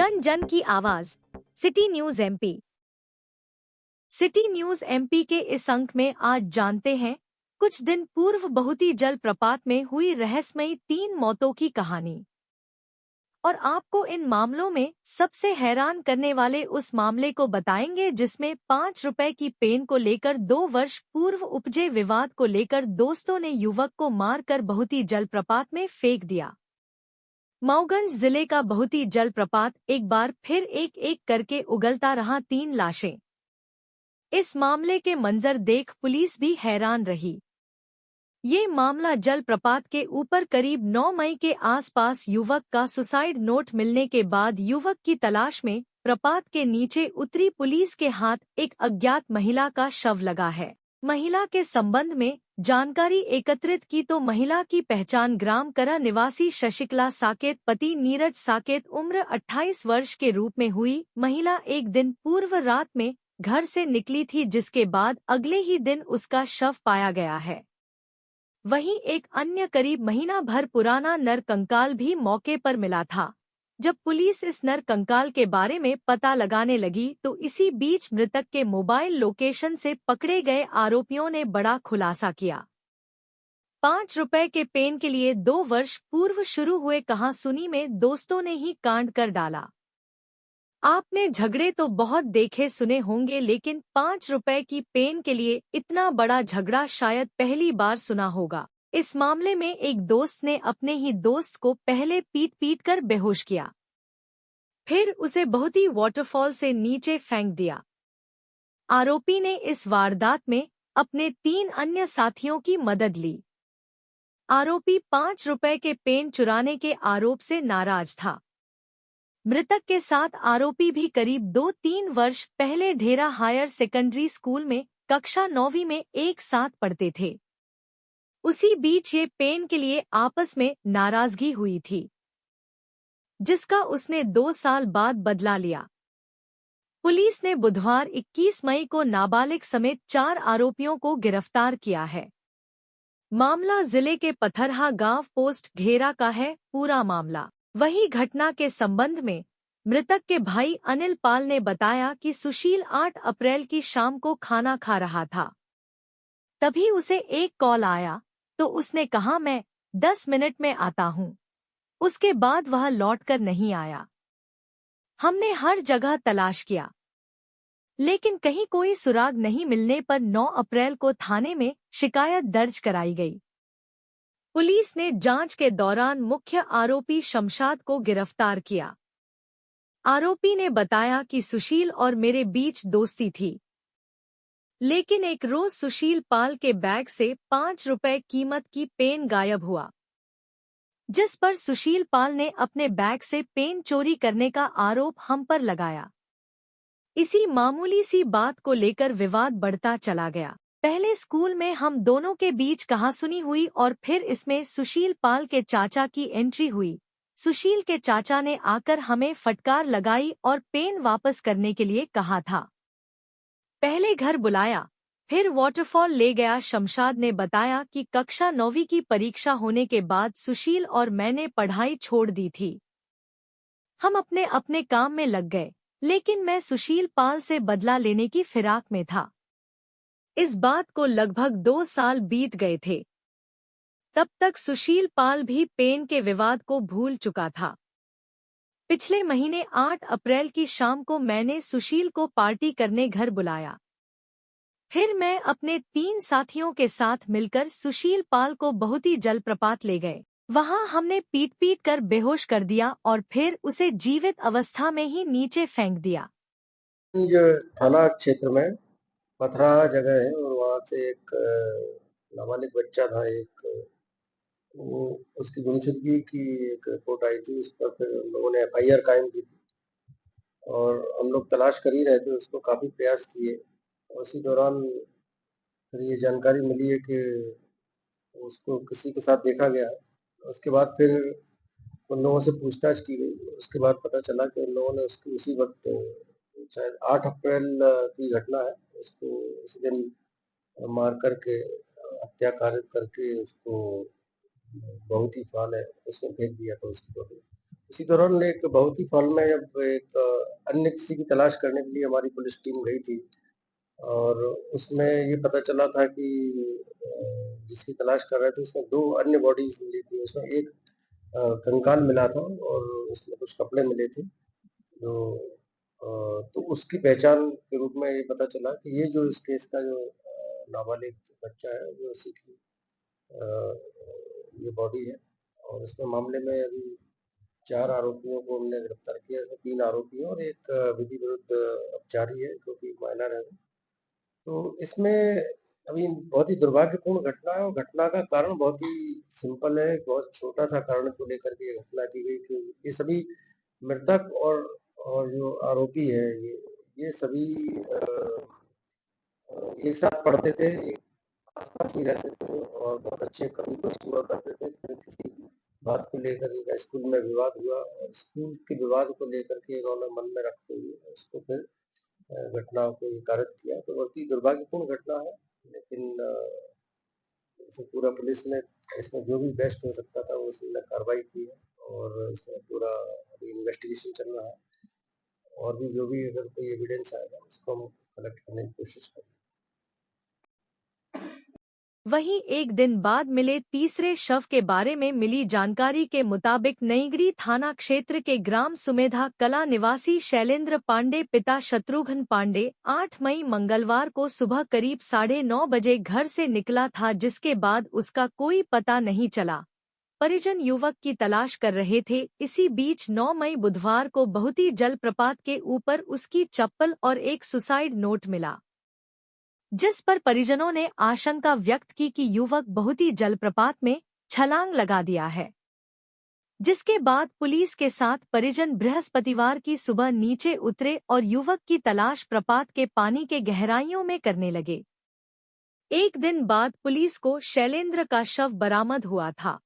जन जन की आवाज city news MP. City news MP के इस अंक में आज जानते हैं कुछ दिन पूर्व बहुती जलप्रपात में हुई रहस्यमयी 3 मौतों की कहानी। और आपको इन मामलों में सबसे हैरान करने वाले उस मामले को बताएंगे जिसमें 5 रुपए की पेन को लेकर 2 वर्ष पूर्व उपजे विवाद को लेकर दोस्तों ने युवक को मारकर बहुती जलप्रपात में फेंक दिया। मऊगंज जिले का बहुती जलप्रपात एक बार फिर एक एक करके उगलता रहा 3 लाशें। इस मामले के मंजर देख पुलिस भी हैरान रही। ये मामला जलप्रपात के ऊपर करीब 9 मई के आसपास युवक का सुसाइड नोट मिलने के बाद युवक की तलाश में प्रपात के नीचे उतरी पुलिस के हाथ एक अज्ञात महिला का शव लगा है। महिला के संबंध में जानकारी एकत्रित की तो महिला की पहचान ग्राम करा निवासी शशिकला साकेत पति नीरज साकेत उम्र 28 वर्ष के रूप में हुई। महिला एक दिन पूर्व रात में घर से निकली थी जिसके बाद अगले ही दिन उसका शव पाया गया है। वहीं एक अन्य करीब महीना भर पुराना नर कंकाल भी मौके पर मिला था। जब पुलिस इस नर कंकाल के बारे में पता लगाने लगी तो इसी बीच मृतक के मोबाइल लोकेशन से पकड़े गए आरोपियों ने बड़ा खुलासा किया। 5 रुपए के पेन के लिए 2 वर्ष पूर्व शुरू हुए कहासुनी में दोस्तों ने ही कांड कर डाला। आपने झगड़े तो बहुत देखे सुने होंगे लेकिन 5 रुपए की पेन के लिए इतना बड़ा झगड़ा शायद पहली बार सुना होगा। इस मामले में एक दोस्त ने अपने ही दोस्त को पहले पीट पीट कर बेहोश किया, फिर उसे बहुती वाटरफॉल से नीचे फेंक दिया। आरोपी ने इस वारदात में अपने 3 अन्य साथियों की मदद ली। आरोपी 5 रुपए के पेन चुराने के आरोप से नाराज था। मृतक के साथ आरोपी भी करीब 2-3 वर्ष पहले ढेरा हायर सेकेंडरी स्कूल में कक्षा 9वीं में एक साथ पढ़ते थे। उसी बीच ये पेन के लिए आपस में नाराजगी हुई थी, जिसका उसने 2 साल बाद बदला लिया। पुलिस ने बुधवार 21 मई को नाबालिग समेत 4 आरोपियों को गिरफ्तार किया है। मामला जिले के पथरहा गांव पोस्ट घेरा का है पूरा मामला। वही घटना के संबंध में मृतक के भाई अनिल पाल ने बताया कि सुशील 8 अप्रैल की शाम को खाना खा रहा था। तभी उसे एक कॉल आया तो उसने कहा मैं 10 मिनट में आता हूँ। उसके बाद वह लौटकर नहीं आया। हमने हर जगह तलाश किया लेकिन कहीं कोई सुराग नहीं मिलने पर 9 अप्रैल को थाने में शिकायत दर्ज कराई गई। पुलिस ने जांच के दौरान मुख्य आरोपी शमशाद को गिरफ्तार किया। आरोपी ने बताया कि सुशील और मेरे बीच दोस्ती थी, लेकिन एक रोज सुशील पाल के बैग से 5 रुपए कीमत की पेन गायब हुआ, जिस पर सुशील पाल ने अपने बैग से पेन चोरी करने का आरोप हम पर लगाया। इसी मामूली सी बात को लेकर विवाद बढ़ता चला गया। पहले स्कूल में हम दोनों के बीच कहासुनी हुई और फिर इसमें सुशील पाल के चाचा की एंट्री हुई। सुशील के चाचा ने आकर हमें फटकार लगाई और पेन वापस करने के लिए कहा था। पहले घर बुलाया, फिर वाटरफॉल ले गया। शमशाद ने बताया कि कक्षा 9वीं की परीक्षा होने के बाद सुशील और मैंने पढ़ाई छोड़ दी थी। हम अपने अपने काम में लग गए, लेकिन मैं सुशील पाल से बदला लेने की फिराक में था। इस बात को लगभग 2 साल बीत गए थे। तब तक सुशील पाल भी पेन के विवाद को भूल चुका था। पिछले महीने 8 अप्रैल की शाम को मैंने सुशील को पार्टी करने घर बुलाया। फिर मैं अपने 3 साथियों के साथ मिलकर सुशील पाल को बहुती जलप्रपात ले गए। वहां हमने पीट पीट कर बेहोश कर दिया और फिर उसे जीवित अवस्था में ही नीचे फेंक दिया। थाना क्षेत्र में पथराहा जगह है और वहाँ से एक नाबालिग बच्चा था, एक वो उसकी गुमशुदगी की एक रिपोर्ट आई थी। उस पर फिर हम लोगों ने एफआईआर कायम की थी और हम लोग तलाश कर ही रहे थे, उसको काफ़ी प्रयास किए और उसी दौरान फिर ये जानकारी मिली है कि उसको किसी के साथ देखा गया है। उसके बाद फिर उन लोगों से पूछताछ की गई। उसके बाद पता चला कि उन लोगों ने उसको उसी वक्त शायद 8 अप्रैल की घटना है, उसको उसी दिन मार करके हत्या कार्य करके उसको बहुत ही फाल है उसमें फेंक दिया था उसकी बॉडी। इसी दौरान एक बहुत ही फॉल में जब एक अन्य किसी की तलाश करने के लिए हमारी पुलिस टीम गई थी और उसमें ये पता चला था कि जिसकी तलाश कर रहे थे उसमें 2 अन्य बॉडीज़ मिली थी। उसमें एक कंकाल मिला था और उसमें कुछ कपड़े मिले थे। जो तो उसकी पहचान के रूप में ये पता चला कि ये जो इस केस का जो नाबालिग बच्चा है वो उसी की अ, ये बॉडी है और इसमें मामले में अभी 4 आरोपियों को हमने गिरफ्तार किया है। इसमें 3 आरोपी हैं और एक विधि विरुद्ध अपचारी है जो कि माइनर है। तो इसमें अभी बहुत ही दुर्भाग्यपूर्ण घटना है और घटना का कारण बहुत ही सिंपल है, बहुत छोटा-सा कारण को लेकर के ये घटना की गई कि ये सभी मृतक और जो आरोपी है ये सभी एक साथ पढ़ते थे, एक आस-पास ही रहते थे और बहुत अच्छे कवि दोस्त हुआ करते थे। फिर किसी बात को लेकर इनका स्कूल में विवाद हुआ और स्कूल के विवाद को लेकर के इन्होंने मन में रखते हुए उसको फिर घटना को ये कारित किया। तो बहुत ही दुर्भाग्यपूर्ण घटना है, लेकिन इसमें पूरा पुलिस ने इसमें जो भी बेस्ट हो सकता था वो उसने कार्रवाई की है और इसमें पूरा अभी इन्वेस्टिगेशन चल रहा है और भी जो भी अगर कोई एविडेंस आएगा उसको हम कलेक्ट करने की कोशिश करेंगे। वहीं एक दिन बाद मिले तीसरे शव के बारे में मिली जानकारी के मुताबिक नईगढ़ी थाना क्षेत्र के ग्राम सुमेधा कला निवासी शैलेंद्र पांडे पिता शत्रुघ्न पांडे 8 मई मंगलवार को सुबह करीब 9:30 बजे घर से निकला था, जिसके बाद उसका कोई पता नहीं चला। परिजन युवक की तलाश कर रहे थे। इसी बीच 9 मई बुधवार को बहुती जलप्रपात के ऊपर उसकी चप्पल और एक सुसाइड नोट मिला, जिस पर परिजनों ने आशंका व्यक्त की कि युवक बहुती जलप्रपात में छलांग लगा दिया है। जिसके बाद पुलिस के साथ परिजन बृहस्पतिवार की सुबह नीचे उतरे और युवक की तलाश प्रपात के पानी के गहराइयों में करने लगे। एक दिन बाद पुलिस को शैलेंद्र का शव बरामद हुआ था।